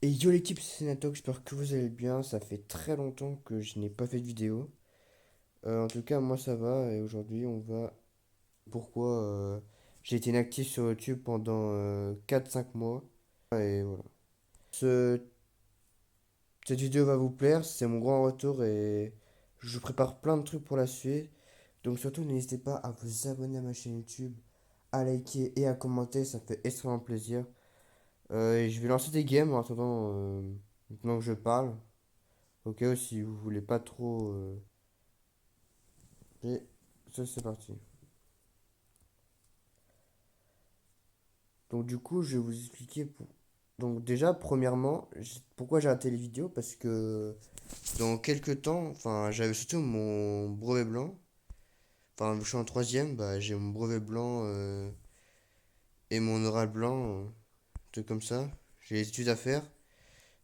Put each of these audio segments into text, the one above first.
Et yo l'équipe, c'est Natok, j'espère que vous allez bien. Ça fait très longtemps que je n'ai pas fait de vidéo. En tout cas, moi ça va. Et aujourd'hui, on va. Pourquoi j'ai été inactif sur YouTube pendant 4-5 mois. Et voilà. Ce- Cette vidéo va vous plaire. C'est mon grand retour et je prépare plein de trucs pour la suite. Donc surtout, n'hésitez pas à vous abonner à ma chaîne YouTube, à liker et à commenter. Ça me fait extrêmement plaisir. Et je vais lancer des games en attendant, maintenant que je parle. Ok, si vous voulez pas trop. Et ça, c'est parti. Donc, du coup, je vais vous expliquer. Donc, déjà, premièrement, pourquoi j'ai arrêté les vidéos? Parce que dans quelques temps, enfin, j'avais surtout mon brevet blanc. Enfin, je suis en troisième, bah, j'ai mon brevet blanc et mon oral blanc, truc comme ça. J'ai les études à faire.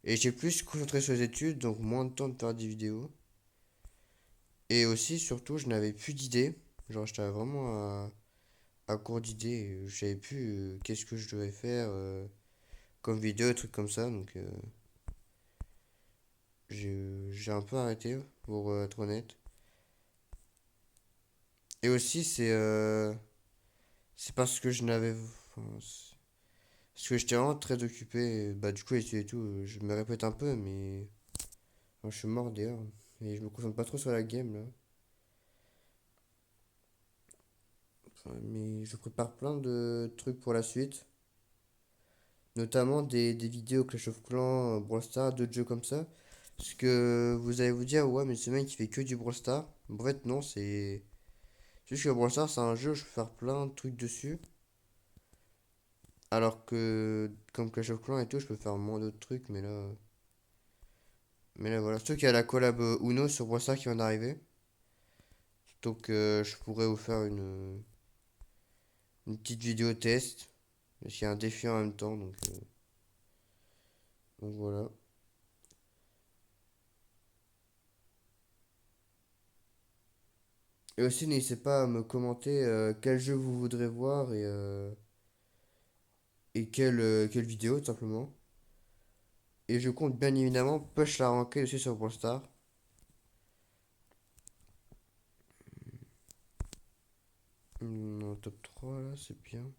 Et j'ai plus concentré sur les études, donc moins de temps de faire des vidéos. Et aussi, surtout, je n'avais plus d'idées. Genre, j'étais vraiment à court d'idées. Je savais plus qu'est-ce que je devais faire comme vidéo, des trucs comme ça. Donc, j'ai un peu arrêté, pour être honnête. Et aussi, c'est parce que je n'avais. Enfin, parce que j'étais vraiment très occupé. Bah, du coup, et tout, je me répète un peu, mais. Enfin, je suis mort d'ailleurs. Et je me concentre pas trop sur la game là. Enfin, mais je prépare plein de trucs pour la suite. Notamment des vidéos Clash of Clans, Brawl Stars, d'autres jeux comme ça. Parce que vous allez vous dire, ouais, mais ce mec il fait que du Brawl Stars. En fait, non, c'est juste que Brawl Stars, c'est un jeu, je peux faire plein de trucs dessus. Alors que, comme Clash of Clans et tout, je peux faire moins d'autres trucs, mais là voilà. Surtout qu'il y a la collab Uno sur Brawl Stars qui vient d'arriver. Donc, je pourrais vous faire une petite vidéo test. Parce qu'il y a un défi en même temps, donc voilà. Et aussi, n'hésitez pas à me commenter quel jeu vous voudrez voir et quelle vidéo, tout simplement. Et je compte bien évidemment push la ranked aussi sur Brawl Stars. En top 3 là, c'est bien.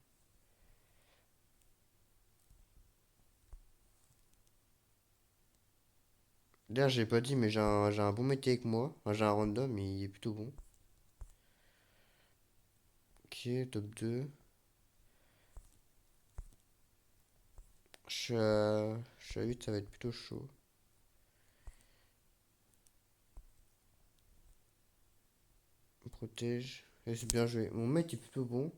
D'ailleurs, j'ai pas dit, mais j'ai un bon métier avec moi. Enfin, j'ai un random, mais il est plutôt bon. Ok, top 2. Je suis à 8, ça va être plutôt chaud. On protège. Et c'est bien joué. Mon mec est plutôt bon.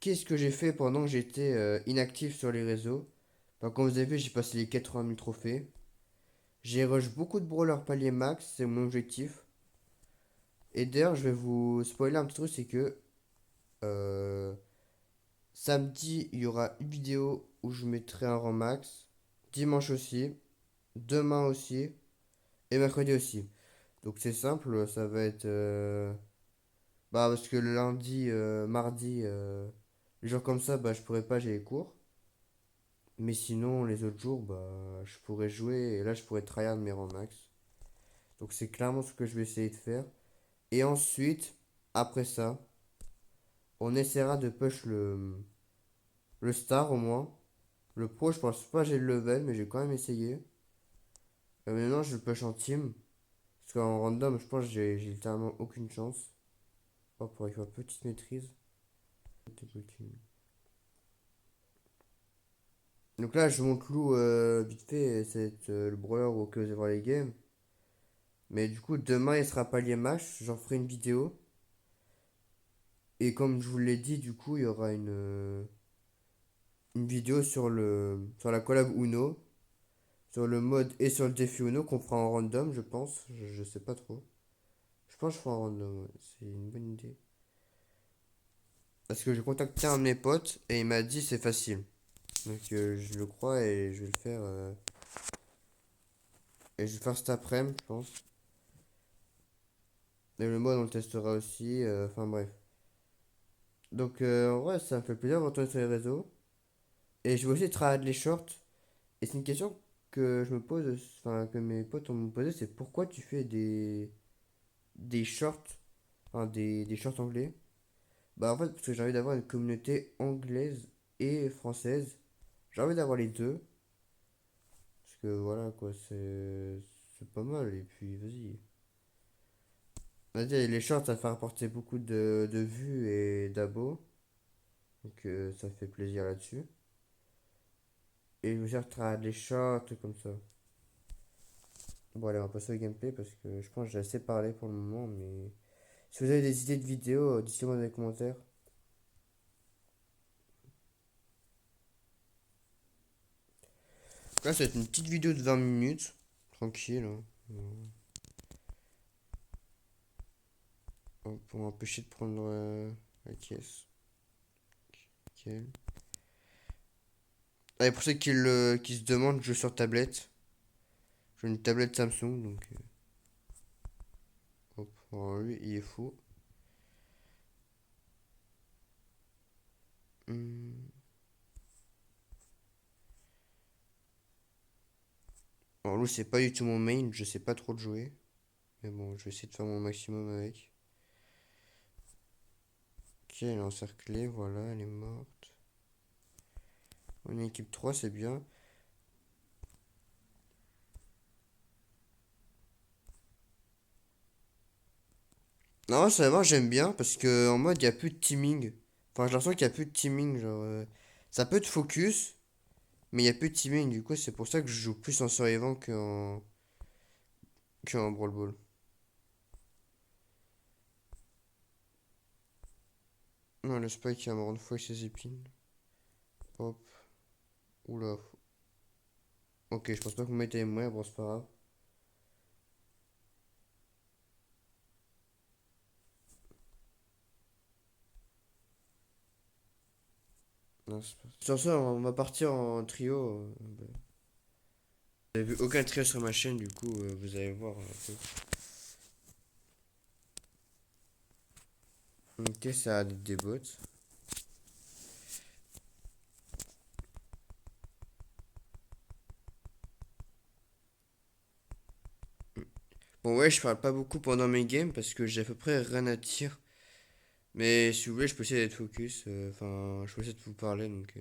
Qu'est-ce que j'ai fait pendant que j'étais inactif sur les réseaux? Bah, comme vous avez vu, j'ai passé les 80 000 trophées. J'ai rush beaucoup de brawlers palier max, c'est mon objectif. Et d'ailleurs, je vais vous spoiler un petit truc, c'est que euh, samedi, il y aura une vidéo où je mettrai un rang max. Dimanche aussi. Demain aussi. Et mercredi aussi. Donc c'est simple, ça va être. Bah, parce que le lundi, mardi, les jours comme ça, bah, je pourrais pas, j'ai les cours. Mais sinon, les autres jours, bah, je pourrais jouer et là, je pourrais tryhard mes rangs max. Donc c'est clairement ce que je vais essayer de faire. Et ensuite, après ça, on essaiera de push le star au moins. Le pro, je pense pas que j'ai le level, mais j'ai quand même essayé. Maintenant, je le push en team. Parce qu'en random, je pense que j'ai littéralement aucune chance. Oh, pour une petite maîtrise. Donc là, je monte Lou vite fait, c'est le brawler auquel vous allez voir les games. Mais du coup, demain, il sera palier match. J'en ferai une vidéo. Et comme je vous l'ai dit, du coup, il y aura une vidéo sur la collab Uno. Sur le mode et sur le défi Uno qu'on fera en random, je pense. Je sais pas trop. Je pense que je ferai en random, ouais. C'est une bonne idée. Parce que j'ai contacté un de mes potes et il m'a dit c'est facile. Donc je le crois et je vais le faire. Et je vais le faire cet après-midi, je pense. Et le mode on le testera aussi. Enfin bref. Donc, en vrai, ça me fait plaisir de retourner sur les réseaux. Et je vais aussi travailler les shorts. Et c'est une question que je me pose, enfin, que mes potes ont me posé, c'est pourquoi tu fais des shorts, enfin, des shorts anglais? Bah, en fait, parce que j'ai envie d'avoir une communauté anglaise et française. J'ai envie d'avoir les deux. Parce que voilà, quoi, c'est pas mal. Et puis, vas-y. Vas-y, les shorts, ça fait rapporter beaucoup de vues et d'abos. Donc, ça fait plaisir là-dessus. Et je vais faire les shorts comme ça. Bon, allez, on va passer au gameplay parce que je pense que j'ai assez parlé pour le moment. Mais si vous avez des idées de vidéos, dites-moi dans les commentaires. Là, ça va être une petite vidéo de 20 minutes. Tranquille, hein. Pour m'empêcher de prendre la caisse. Nickel. Allez, pour ceux qui se demandent, je joue sur tablette. J'ai une tablette Samsung, donc hop, alors lui, il est fou. Hmm. Alors lui, c'est pas du tout mon main, je sais pas trop le jouer. Mais bon, je vais essayer de faire mon maximum avec. Ok, elle est encerclée, voilà, elle est morte. On est équipe 3, c'est bien. Non, ça va, j'aime bien parce que en mode, il y a plus de teaming. Enfin, j'ai l'impression qu'il y a plus de teaming, genre. Ça peut te focus, mais il y a plus de teaming. Du coup, c'est pour ça que je joue plus en survivant qu'en Brawl Ball. Non, le Spike, il va me rendre fou avec ses épines. Hop, oula. Ok, je pense pas que mon mate aime moi, bon, c'est pas grave. Non, c'est pas... Sur ça, on va partir en trio. Vous avez vu aucun trio sur ma chaîne, du coup, vous allez voir un peu. Ok, ça a des bots. Bon, ouais, je parle pas beaucoup pendant mes games parce que j'ai à peu près rien à dire. Mais si vous voulez, je peux essayer d'être focus. Enfin, je peux essayer de vous parler. Donc,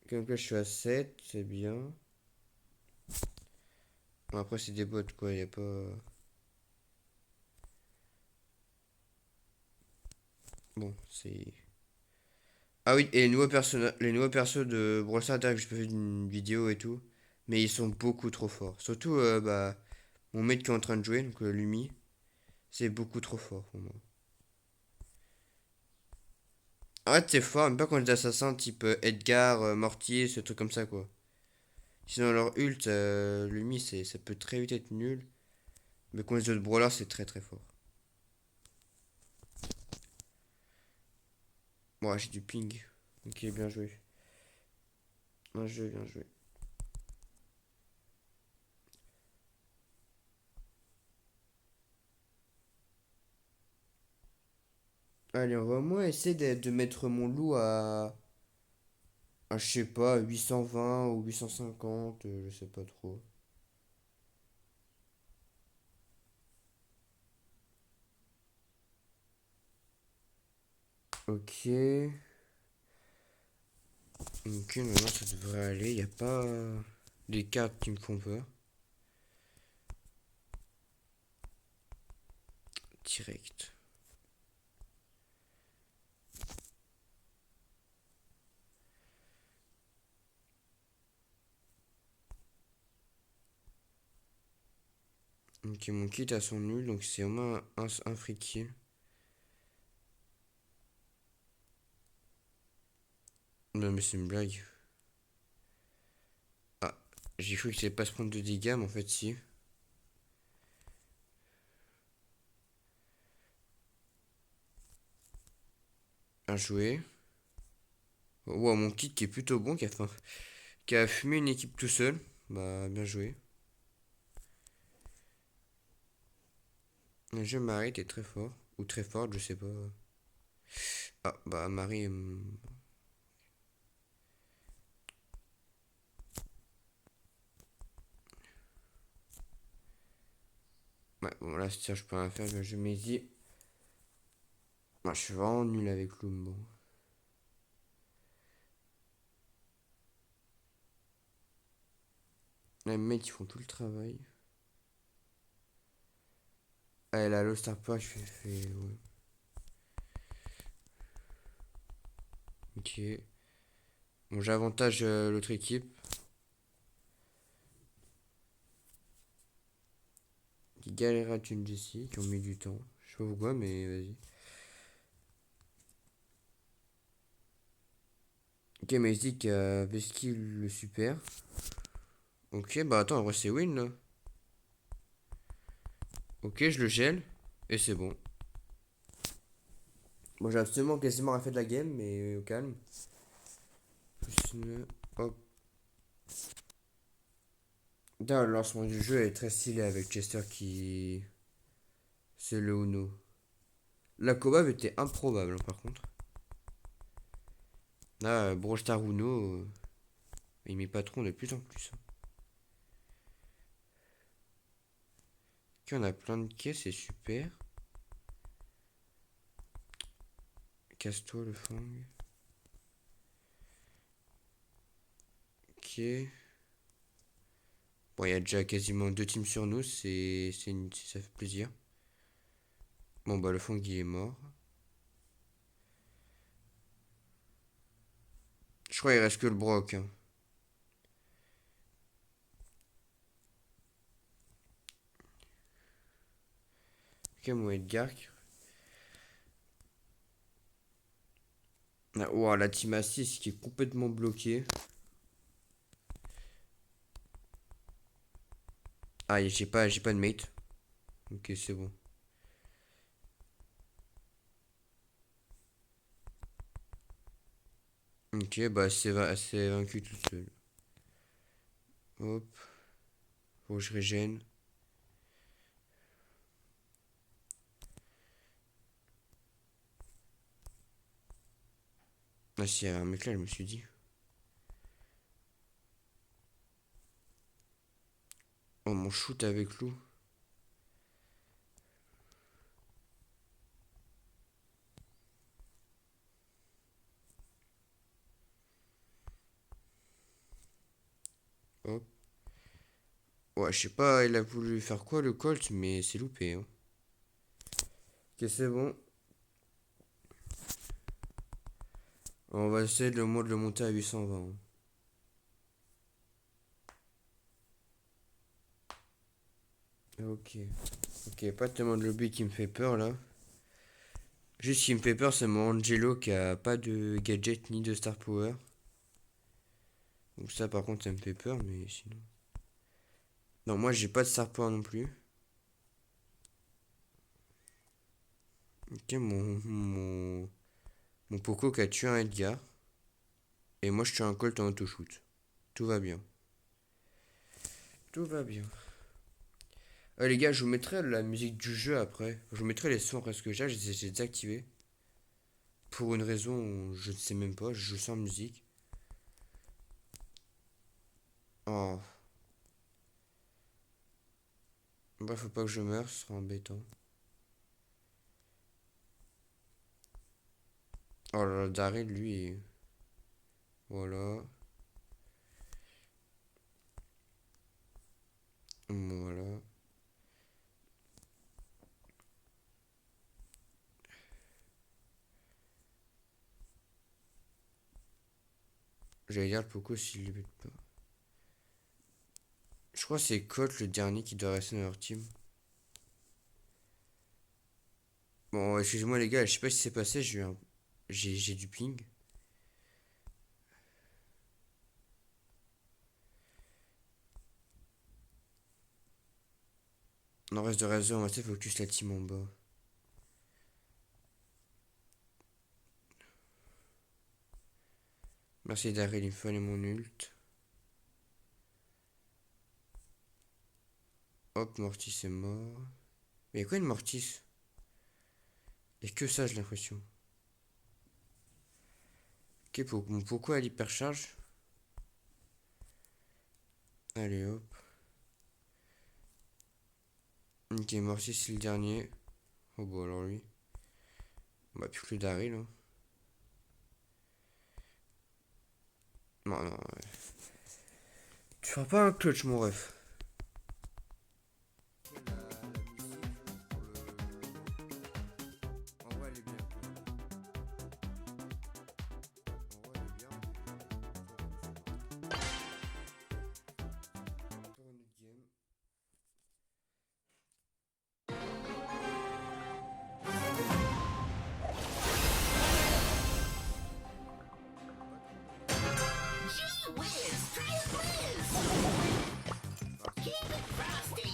comme là, je suis à 7, c'est bien. Bon, après, c'est des bots, quoi. Y a pas. Bon, c'est. Ah oui, et les nouveaux persos de Brawl Stars, d'ailleurs, que je peux faire une vidéo et tout. Mais ils sont beaucoup trop forts. Surtout, bah, mon mate qui est en train de jouer, donc Lumi, c'est beaucoup trop fort pour moi. En fait, c'est fort, mais pas contre des assassins type Edgar, Mortier, ce truc comme ça, quoi. Sinon, leur ult, Lumi, ça peut très vite être nul. Mais contre les autres brawlers, c'est très très fort. Bon, j'ai du ping. Ok, bien joué. Bien joué, bien joué. Allez, on va au moins essayer de mettre mon loup à, je sais pas, 820 ou 850, je sais pas trop. Ok. Ok, maintenant ça devrait aller. Y a pas des cartes qui me font peur. Direct. Ok, mon kit a son nul, donc c'est vraiment un free kill. Non, mais c'est une blague. Ah, j'ai cru que ça allait pas se prendre de dégâts, mais en fait, si. À jouer. Wow, mon kit qui est plutôt bon, qui a fumé une équipe tout seul. Bah, bien joué. Le jeu m'arrête est très fort. Ou très fort, je sais pas. Ah, bah, Marie. Ouais, bon, là, ça, je peux rien faire. Je me dis. Moi, je suis vraiment nul avec Loom. Bon. Là, les mecs, ils font tout le travail. Ah, là, le Star Power, je fais. Ouais. Ok. Bon, j'avantage l'autre équipe. Qui galère à Tune Jessie, qui ont mis du temps. Je sais pas pourquoi, mais vas-y. Ok, mais il se dit qu'il y a Veski le super. Ok, bah attends, en vrai, c'est win là. Ok, je le gèle. Et c'est bon. Bon, j'ai absolument quasiment rien fait de la game, mais au calme. Hop. Là, le lancement du jeu est très stylé avec Chester qui. C'est le Uno. La Cobab était improbable, hein, par contre. Là, Brawl Star Uno, il met patron de plus en plus. Ok, on a plein de caisses, c'est super. Casse-toi le fang. Ok. Bon, il y a déjà quasiment deux teams sur nous, ça fait plaisir. Bon, bah, le fang, il est mort. Je crois qu'il reste que le Brock, hein. Ok, mon Edgar. Ah, ouah, la team A6 qui est complètement bloquée. Ah, j'ai pas de mate. Ok, c'est bon. Ok, bah, c'est vaincu tout seul. Hop, faut que je régène. Ah, si, il y a un mec là, je me suis dit. Oh, mon shoot avec loup. Hop. Ouais, je sais pas, il a voulu faire quoi le Colt, mais c'est loupé, hein. Ok, c'est bon. On va essayer de le monter à 820, hein. Ok. Ok, pas tellement de lobby qui me fait peur là. Juste ce qui me fait peur, c'est mon Angelo qui a pas de gadget ni de star power. Donc ça par contre ça me fait peur, mais sinon. Non, moi j'ai pas de star power non plus. Ok, mon Poco qui a tué un Edgar. Et moi je tue un Colt en auto-shoot. Tout va bien. Tout va bien. Les gars, je vous mettrai la musique du jeu après. Je vous mettrai les sons parce que j'ai désactivé. Pour une raison, je ne sais même pas, je joue sans musique. Oh, bah faut pas que je meure, ce sera embêtant. Oh là là, Daryl, lui, voilà. Voilà. J'allais dire le Poco s'il le bute pas. Je crois que c'est Colt le dernier qui doit rester dans leur team. Bon, excusez-moi les gars, je sais pas ce qui s'est passé, j'ai du ping. Non, reste de réseau, on va essayer focus la team en bas. Merci Daryl, il me fallait mon ult. Hop, Mortis est mort. Mais quoi une Mortis? Y'a que ça, j'ai l'impression. Ok, pourquoi elle hypercharge? Allez hop. Ok, Morty c'est le dernier. Oh bon alors lui. Bah plus que le Daryl. Hein. Non, non. Ouais. Tu feras pas un clutch mon ref. En vrai, elle est bien. En vrai, elle est bien. Encore une autre game. Gee whiz, try a whiz. Keep it frosty.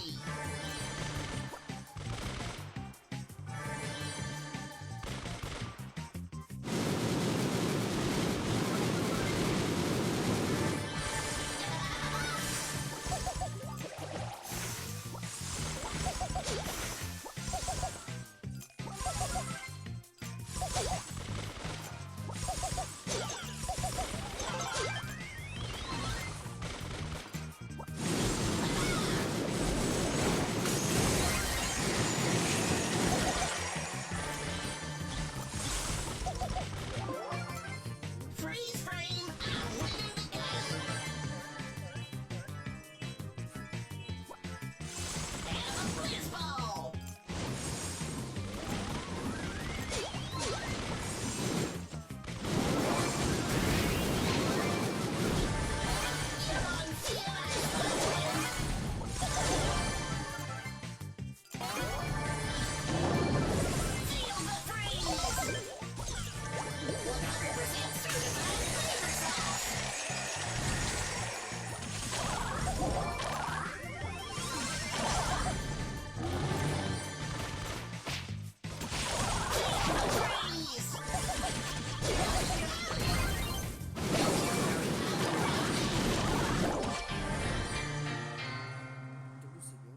Freeze frame, I'm winning the game. And a whiz ball. You're on thin ice, my friend. Feel the freeze. 100% certified flavor sauce. Freeze. T'as vu, c'est bien.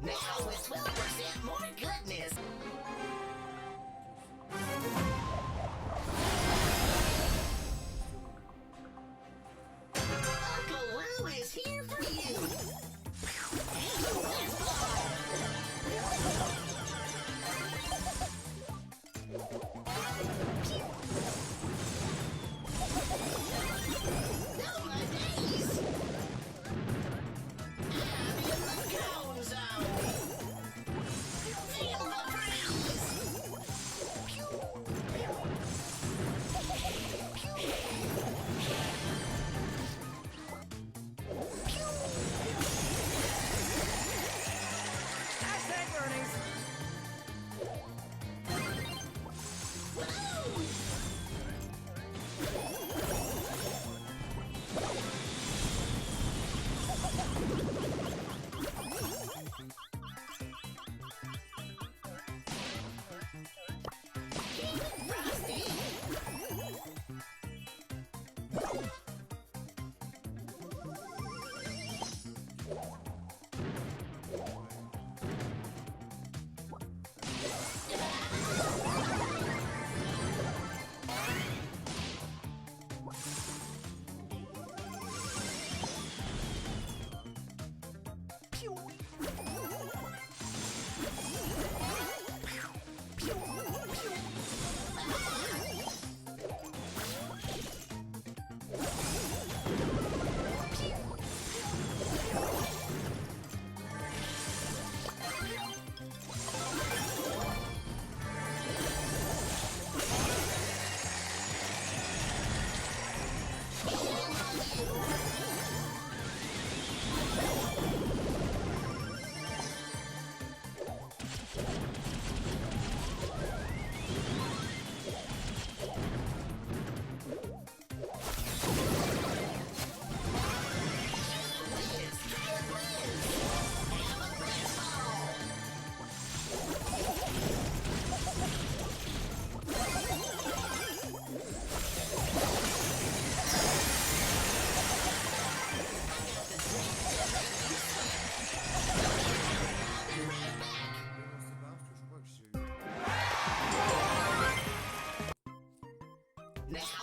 Now with 12% more goodness. Uncle Lou is here for you. And a whiz ball. Oh my days. I'm in the cone zone. Feel the freeze.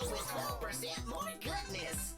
Now with 12% more goodness.